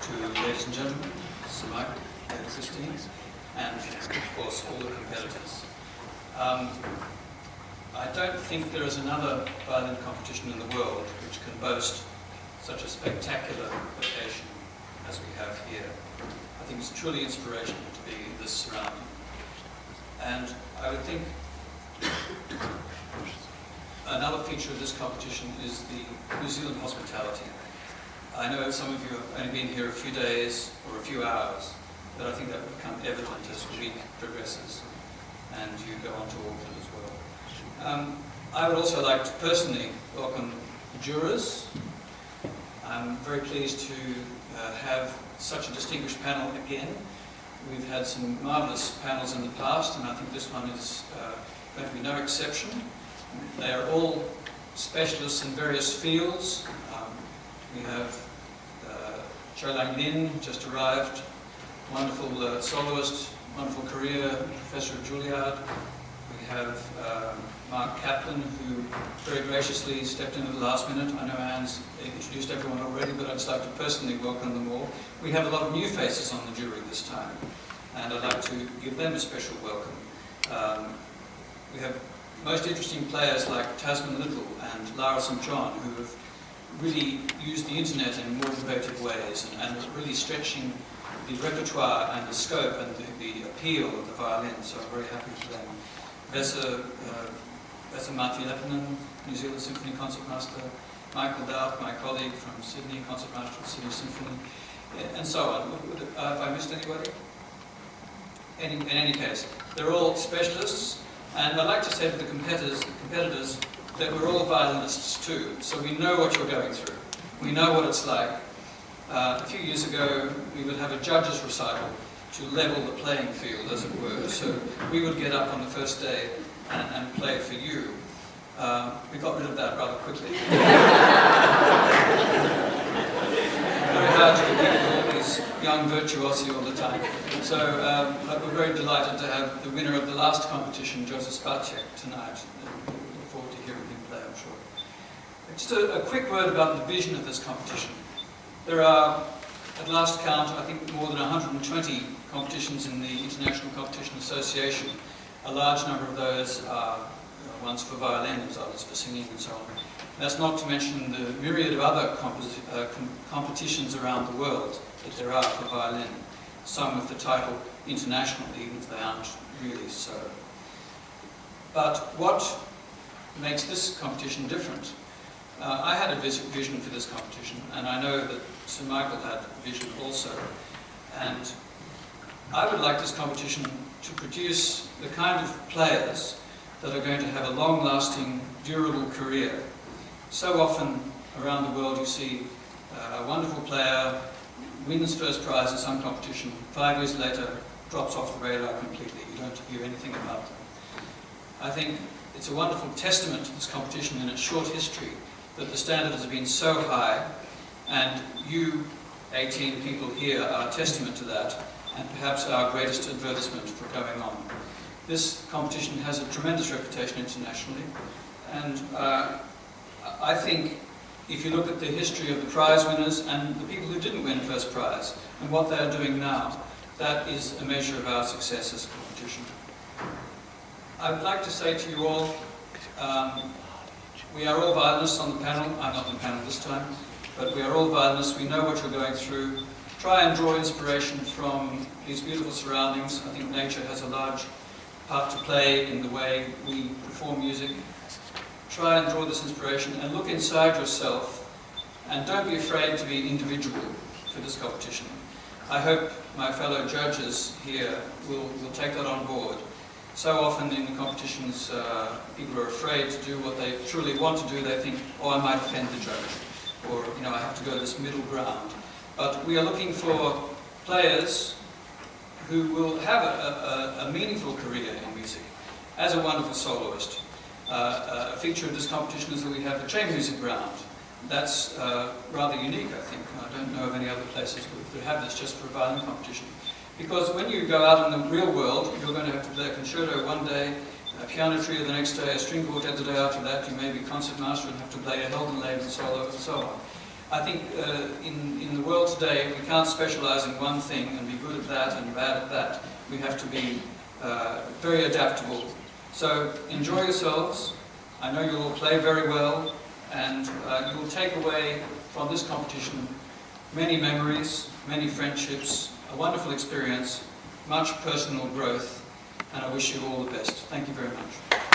to ladies and gentlemen, Sir Michael, Lady Christine, and of course all the competitors. I don't think there is another violin competition in the world which can boast such a spectacular location as we have here. I think it's truly inspirational to be in this surrounding. And I would think another feature of this competition is the New Zealand hospitality. I know some of you have only been here a few days or a few hours, but I think that will become evident as the week progresses and you go on to Auckland as well. I would also like to personally welcome the jurors. I'm very pleased to have such a distinguished panel again. We've had some marvellous panels in the past, and I think this one is going to be no exception. They are all specialists in various fields. We have Violin just arrived, wonderful soloist, wonderful career, Professor of Juilliard. We have Mark Kaplan, who very graciously stepped in at the last minute. I know Anne's introduced everyone already, but I'd just like to personally welcome them all. We have a lot of new faces on the jury this time, and I'd like to give them a special welcome. We have most interesting players like Tasman Little and Lara St. John, who have really used the internet in more innovative ways and really stretching the repertoire and the scope and the appeal of the violin, so I'm very happy for them. Vesa Marti Lepinen, New Zealand Symphony Concertmaster, Michael Dowd, my colleague from Sydney, Concertmaster of Sydney Symphony, and so on. Have I missed anybody? In any case, they're all specialists, and I'd like to say to the competitors that we're all violinists too, so we know what you're going through. We know what it's like. A few years ago, we would have a judge's recital to level the playing field, as it were. So we would get up on the first day and play for you. We got rid of that rather quickly. Very hard to compete with all these young virtuosi all the time. So but we're very delighted to have the winner of the last competition, Joseph Spacek, tonight. We look forward to hearing him play, I'm sure. Just a quick word about the vision of this competition. There are, at last count, I think more than 120 competitions in the International Competition Association. A large number of those are ones for violin, as others for singing and so on. That's not to mention the myriad of other competitions around the world that there are for violin. Some with the title international, even if they aren't really so. But what makes this competition different? I had a vision for this competition, and I know that Sir Michael had a vision also. And I would like this competition to produce the kind of players that are going to have a long-lasting, durable career. So often around the world you see a wonderful player wins first prize in some competition, 5 years later drops off the radar completely. You don't hear anything about them. I think it's a wonderful testament to this competition in its short history that the standard has been so high, and you 18 people here are a testament to that, and perhaps our greatest advertisement for going on. This competition has a tremendous reputation internationally, and I think if you look at the history of the prize winners and the people who didn't win first prize and what they're doing now, that is a measure of our success as a competition. I would like to say to you all, we are all violinists on the panel. I'm not on the panel this time, but we are all violinists. We know what you're going through. Try and draw inspiration from these beautiful surroundings. I think nature has a large part to play in the way we perform music. Try and draw this inspiration and look inside yourself, and don't be afraid to be individual for this competition. I hope my fellow judges here will take that on board. So often in the competitions, people are afraid to do what they truly want to do. They think, oh, I might offend the judge, or I have to go this middle ground. But we are looking for players who will have a meaningful career in music. As a wonderful soloist, a feature of this competition is that we have a chamber music round. That's rather unique, I think. I don't know of any other places that have this just for a violin competition. Because when you go out in the real world, you're going to have to play a concerto one day, a piano trio the next day, a string quartet the day after that. You may be concertmaster and have to play a Heldenleben solo and so on. I think in the world today, we can't specialize in one thing and be good at that and bad at that. We have to be very adaptable. So enjoy yourselves. I know you'll all play very well, and you will take away from this competition many memories, many friendships, a wonderful experience, much personal growth, and I wish you all the best. Thank you very much.